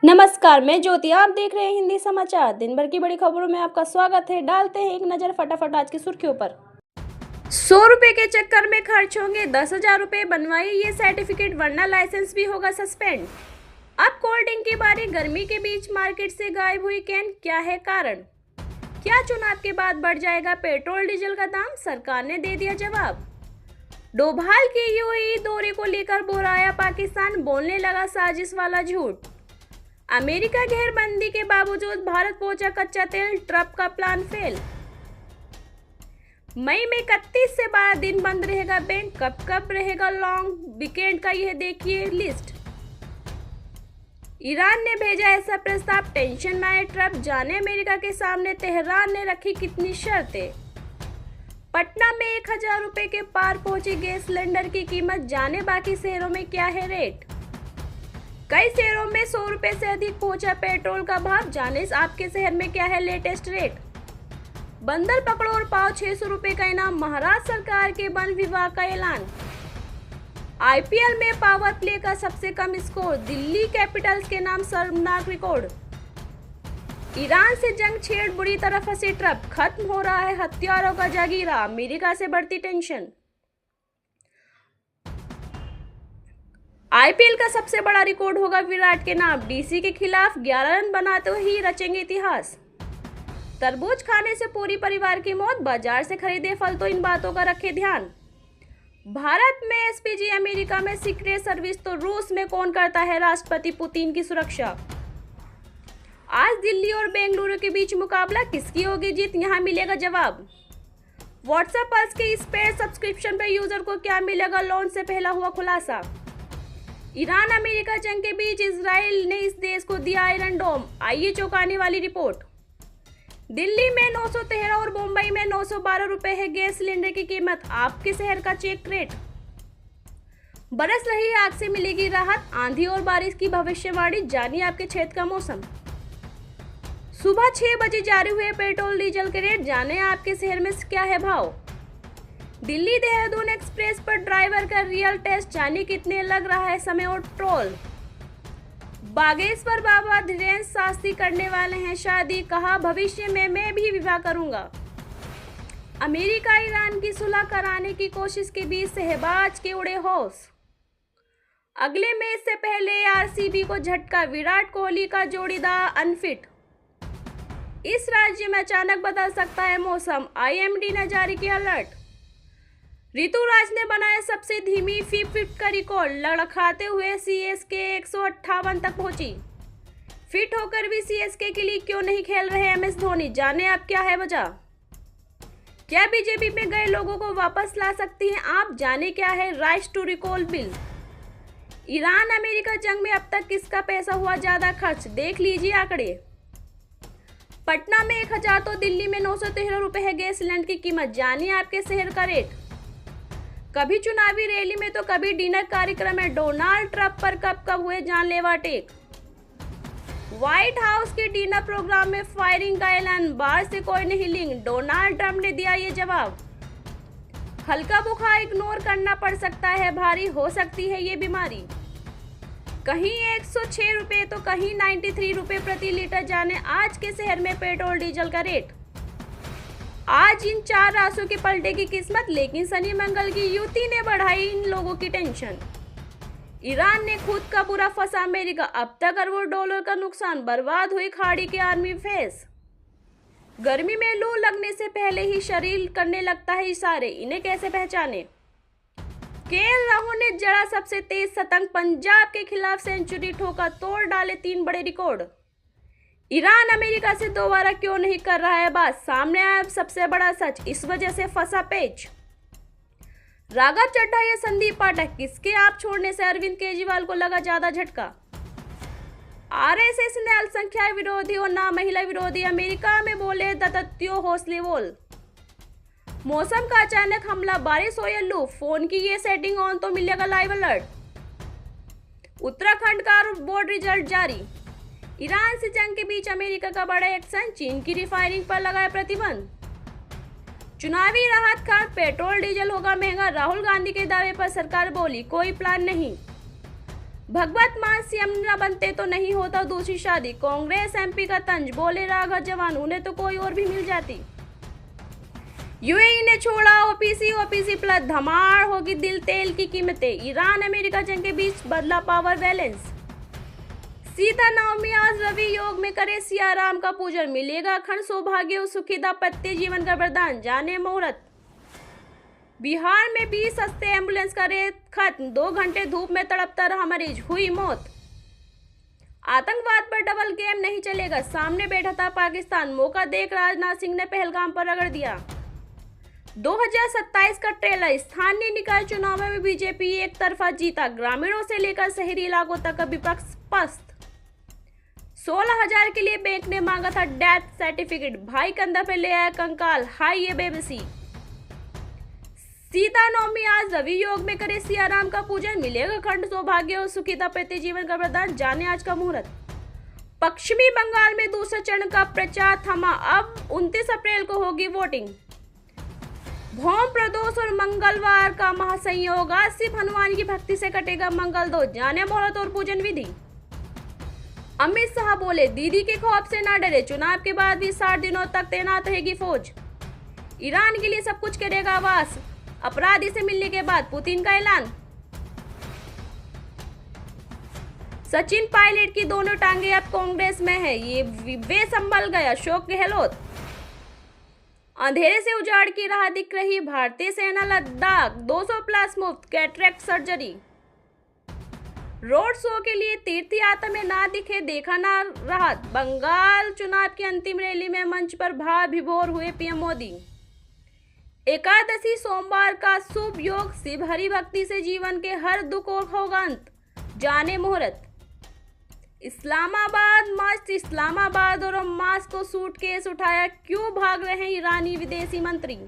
नमस्कार, मैं ज्योति। आप देख रहे हैं हिंदी समाचार। दिन भर की बड़ी खबरों में आपका स्वागत है। डालते हैं एक नजर फटाफट आज की सुर्खियों पर। 100 रुपए के चक्कर में खर्च होंगे 10,000 रुपए। बनवाइए ये सर्टिफिकेट वरना लाइसेंस भी होगा सस्पेंड। अब कोल्ड ड्रिंक की बारी। गर्मी के बीच मार्केट से गायब हुई कैन, क्या है कारण? क्या चुनाव के बाद बढ़ जाएगा पेट्रोल डीजल का दाम? सरकार ने दे दिया जवाब। डोभाल के यूएई दौरे को लेकर बोराया पाकिस्तान, बोलने लगा साजिश वाला झूठ। अमेरिका घेरबंदी के बावजूद भारत पहुंचा कच्चा तेल, ट्रंप का प्लान फेल। मई में 31 से 12 दिन बंद रहेगा बैंक। कब कब रहेगा लॉन्ग वीकेंड का, यह देखिए लिस्ट। ईरान ने भेजा ऐसा प्रस्ताव, टेंशन में आए ट्रंप। जाने अमेरिका के सामने तेहरान ने रखी कितनी शर्तें। पटना में 1,000 रुपए के पार पहुंची गैस सिलेंडर की कीमत। जाने बाकी शहरों में क्या है रेट। कई शहरों में 100 रुपए से अधिक पहुंचा पेट्रोल का भाव। जाने आपके शहर में क्या है लेटेस्ट रेट। बंदर पकड़ो और पाओ 600 रुपए का इनाम। महाराष्ट्र सरकार के वन विभाग का ऐलान। आईपीएल में पावर प्ले का सबसे कम स्कोर। दिल्ली कैपिटल्स के नाम शर्मनाक रिकॉर्ड। ईरान से जंग छेड़ बुरी तरह फंसे ट्रंप। खत्म हो रहा है हथियारों का जगीरा। अमेरिका से बढ़ती टेंशन। आईपीएल का सबसे बड़ा रिकॉर्ड होगा विराट के नाम। डीसी के खिलाफ 11 रन बनाते हुए ही रचेंगे इतिहास। तरबूज खाने से पूरी परिवार की मौत। बाजार से खरीदे फल तो इन बातों का रखे ध्यान। भारत में एसपीजी, अमेरिका में सीक्रेट सर्विस, तो रूस में कौन करता है राष्ट्रपति पुतिन की सुरक्षा। आज दिल्ली और बेंगलुरु के बीच मुकाबला, किसकी होगी जीत, यहां मिलेगा जवाब। व्हाट्सएप पल्स के इस पेड सब्सक्रिप्शन पर यूजर को क्या मिलेगा, लॉन्च से पहला हुआ खुलासा। ईरान अमेरिका जंग के बीच इजराइल ने इस देश को दिया आयरन डोम। आइए चौंकाने वाली रिपोर्ट। दिल्ली में 913 और मुंबई में 912 रुपए है गैस सिलेंडर की कीमत। आपके शहर का चेक रेट। बरस रही आग से मिलेगी राहत। आंधी और बारिश की भविष्यवाणी। जानिए आपके क्षेत्र का मौसम। सुबह 6 बजे जारी हुए पेट्रोल डीजल के रेट। जाने आपके शहर में क्या है भाव। दिल्ली देहरादून एक्सप्रेस पर ड्राइवर का रियल टेस्ट। जाने कितने लग रहा है समय और टोल। बागेश्वर बाबा धीरेन्द्र शास्त्री करने वाले हैं शादी। कहा भविष्य में मैं भी विवाह करूंगा। अमेरिका ईरान की सुलह कराने की कोशिश के बीच शहबाज के उड़े होश। अगले मैच से पहले आरसीबी को झटका। विराट कोहली का जोड़ीदार अनफिट। इस राज्य में अचानक बदल सकता है मौसम। आईएमडी ने जारी किया अलर्ट। ऋतुराज ने बनाया सबसे धीमी फिट का रिकॉर्ड। लड़खड़ाते हुए सीएसके 158 तक पहुंची। फिट होकर भी सीएसके के लिए क्यों नहीं खेल रहे एमएस धोनी। जाने अब क्या है वजह। क्या बीजेपी में गए लोगों को वापस ला सकती हैं आप। जाने क्या है right to recall bill. Iran America जंग में अब तक किसका पैसा हुआ ज्यादा खर्च, देख लीजिए आंकड़े। पटना में 1,000 तो दिल्ली में 913 रुपए है गैस सिलेंडर की कीमत। जानिए आपके शहर का रेट। कभी चुनावी रैली में तो कभी डिनर कार्यक्रम में डोनाल्ड ट्रंप पर कब कब हुए जानलेवा अटैक। व्हाइट हाउस के डिनर प्रोग्राम में फायरिंग का ऐलान। बाहर से कोई नहीं लिंक। डोनाल्ड ट्रंप ने दिया ये जवाब। हल्का बुखार इग्नोर करना पड़ सकता है, भारी हो सकती है ये बीमारी। कहीं 106 रुपए तो कहीं 93 रुपए प्रति लीटर। जाने आज के शहर में पेट्रोल डीजल का रेट। आज इन 4 राशियों की पलटेगी किस्मत, लेकिन शनि मंगल की युति ने बढ़ाई इन लोगों की टेंशन। ईरान ने खुद का बुरा फंसा अमेरिका। अब तक अरबों डॉलर का नुकसान। बर्बाद हुई खाड़ी के आर्मी फेस। गर्मी में लू लगने से पहले ही शरीर करने लगता है इशारे, इन्हें कैसे पहचाने। केएल राहुल ने जड़ा सबसे तेज शतक। पंजाब के खिलाफ सेंचुरी ठोका, तोड़ डाले 3 बड़े रिकॉर्ड। ईरान अमेरिका से दोबारा क्यों नहीं कर रहा है बात, सामने आया सबसे बड़ा सच। इस वजह से फंसा पेच। राघव चड्ढा या संदीप पाठक, किसके आप छोड़ने से अरविंद केजरीवाल को लगा ज्यादा झटका। आरएसएस ने अल्पसंख्यक विरोधी और ना महिला विरोधी। अमेरिका में बोले दत्तियों हौसले बोल। मौसम का अचानक हमला, बारिश हो या लू, फोन की ये सेटिंग ऑन तो मिलेगा लाइव अलर्ट। उत्तराखंड का बोर्ड रिजल्ट जारी। ईरान से जंग के बीच अमेरिका का बड़ा एक्शन। चीन की रिफाइनिंग पर लगाया प्रतिबंध। चुनावी राहत का पेट्रोल डीजल होगा महंगा। राहुल गांधी के दावे पर सरकार बोली कोई प्लान नहीं। भगवत मान सीएम न बनते तो नहीं होता दूसरी शादी, कांग्रेस एमपी का तंज, बोले राघव जवान, उन्हें तो कोई और भी मिल जाती। यूएई ने छोड़ा ओपीसी प्लस, धमार होगी दिल तेल की कीमतें, ईरान अमेरिका जंग के बीच बदला पावर बैलेंस। सीता नवमी आज रवि योग में करे सियाराम का पूजन, मिलेगा अखंड सौभाग्य और सुखी दाम्पत्य जीवन का वरदान, जाने मुहूर्त। बिहार में 20 सस्ते एम्बुलेंस का रेट खत्म, 2 घंटे धूप में तड़पता रहा मरीज, हुई मौत। आतंकवाद पर डबल गेम नहीं चलेगा, सामने बैठा था पाकिस्तान, मौका देख राजनाथ सिंह ने पहलगाम पर रगड़ दिया। 2027 का ट्रेलर, स्थानीय निकाय चुनावों में बीजेपी एक तरफा जीता, ग्रामीणों से लेकर शहरी इलाकों तक का विपक्ष पस्त। 16,000 के लिए बैंक ने मांगा था डेथ सर्टिफिकेट, भाई कंधा पे ले आया कंकाल, हाई ये बेबसी। सीता नवमी आज रवि योग में करे सियाराम का पूजन, मिलेगा अखंड सौभाग्य और सुखी दाम्पत्य जीवन का वरदान, जाने आज का मुहूर्त। पश्चिमी बंगाल में दूसरे चरण का प्रचार थमा, अब 29 अप्रैल को होगी वोटिंग। भौम प्रदोष और मंगलवार का महासंयोग, आज सिर्फ हनुमान की भक्ति से कटेगा मंगल दो, जाने मुहूर्त और पूजन विधि। अमित शाह बोले दीदी के खौफ से ना डरे, चुनाव के बाद भी 60 दिनों तक तैनात रहेगी फौज। ईरान के लिए सब कुछ करेगा आवास, अपराधी से मिलने के बाद पुतिन का ऐलान। सचिन पायलट की दोनों टांगे अब कांग्रेस में है, ये वे संभल गए, अशोक गहलोत। अंधेरे से उजाड़ की राह दिख रही, भारतीय सेना लद्दाख, 200 प्लस मुफ्त कैटरेक्ट सर्जरी। रोड शो के लिए तीर्थ यात्रा में ना दिखे, देखा ना राहत, बंगाल चुनाव की अंतिम रैली में मंच पर भाव विभोर हुए पीएम मोदी। एकादशी सोमवार का शुभ योग, शिव हरि भक्ति से जीवन के हर दुख होगा अंत, जाने मुहूर्त। इस्लामाबाद मस्त, इस्लामाबाद और हमास को सूटकेस उठाया, क्यों भाग रहे हैं ईरानी विदेशी मंत्री।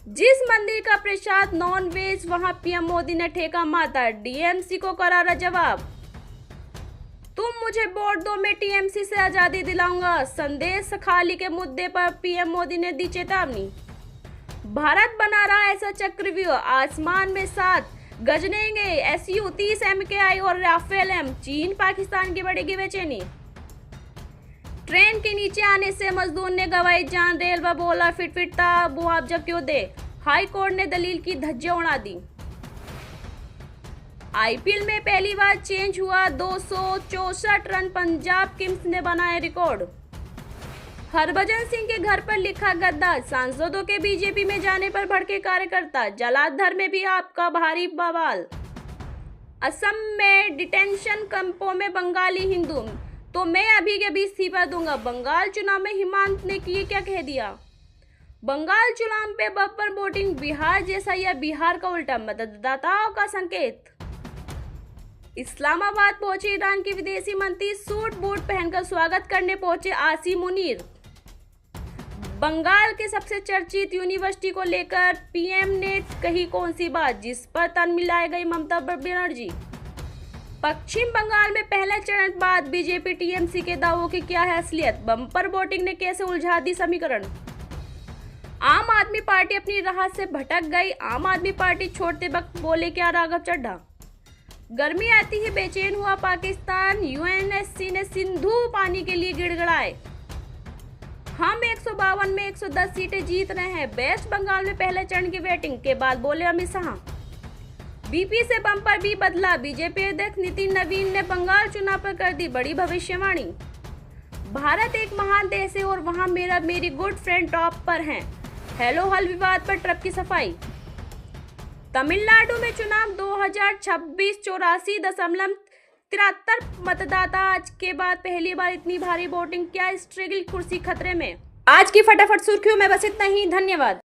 जिस मंदिर का प्रसाद नॉन वेज, वहां पीएम मोदी ने ठेका माता, डीएमसी को करारा जवाब। तुम मुझे वोट दो, मैं टीएमसी से आजादी दिलाऊंगा, संदेश खाली के मुद्दे पर पीएम मोदी ने दी चेतावनी। भारत बना रहा ऐसा चक्रव्यूह, आसमान में 7 गजनेंगे SU-30 MKI और राफेल M, चीन पाकिस्तान की बढ़ेगी बेचैनी। ट्रेन के नीचे आने से मजदूर ने गंवाई जान, रेलवे बोला फिट था, मुआवजा क्यों दे, हाई कोर्ट ने दलील की धज्जियां उड़ा दी। आईपीएल में पहली बार चेंज हुआ, 264 रन, पंजाब किंग्स ने बनाए रिकॉर्ड। हरभजन सिंह के घर पर लिखा गद्दा, सांसदों के बीजेपी में जाने पर भड़के कार्यकर्ता, जलाधर में भी आपका भारी बवाल। असम में डिटेंशन कैंपों में बंगाली हिंदू, तो मैं अभी के अभी इस्तीफा दूंगा, बंगाल चुनाव में हिमांत ने किए क्या कह दिया। बंगाल चुनाव पे बम्पर वोटिंग, बिहार जैसा या बिहार का उल्टा, मतदाताओं का संकेत। इस्लामाबाद पहुंचे ईरान के विदेशी मंत्री, सूट बूट पहनकर स्वागत करने पहुंचे आसिम मुनीर। बंगाल के सबसे चर्चित यूनिवर्सिटी को लेकर पीएम ने कही कौन सी बात, जिस पर तन मिलाए गई ममता बनर्जी। पश्चिम बंगाल में पहले चरण बाद बीजेपी टीएमसी के दावों की क्या है असलियत, बम्पर वोटिंग ने कैसे उलझा दी समीकरण। आम आदमी पार्टी अपनी राह से भटक गई, आम आदमी पार्टी छोड़ते वक्त बोले क्या राघव चड्ढा। गर्मी आती ही बेचैन हुआ पाकिस्तान, यूएनएससी ने सिंधु पानी के लिए गिड़गिड़ाए। हम 152 में 110 सीटें जीत रहे हैं, वेस्ट बंगाल में पहले चरण की वोटिंग के बाद बोले अमित शाह। बीपी से बम्पर भी बदला, बीजेपी अध्यक्ष नितिन नवीन ने बंगाल चुनाव पर कर दी बड़ी भविष्यवाणी। भारत एक महान देश है और वहां मेरी गुड फ्रेंड टॉप पर हैं, हेलो हल विवाद पर ट्रक की सफाई। तमिलनाडु में चुनाव 2026, 84.73 मतदाता, आज के बाद पहली बार इतनी भारी वोटिंग, क्या स्ट्रगल कुर्सी खतरे में। आज की फटाफट सुर्खियों में बस इतना ही, धन्यवाद।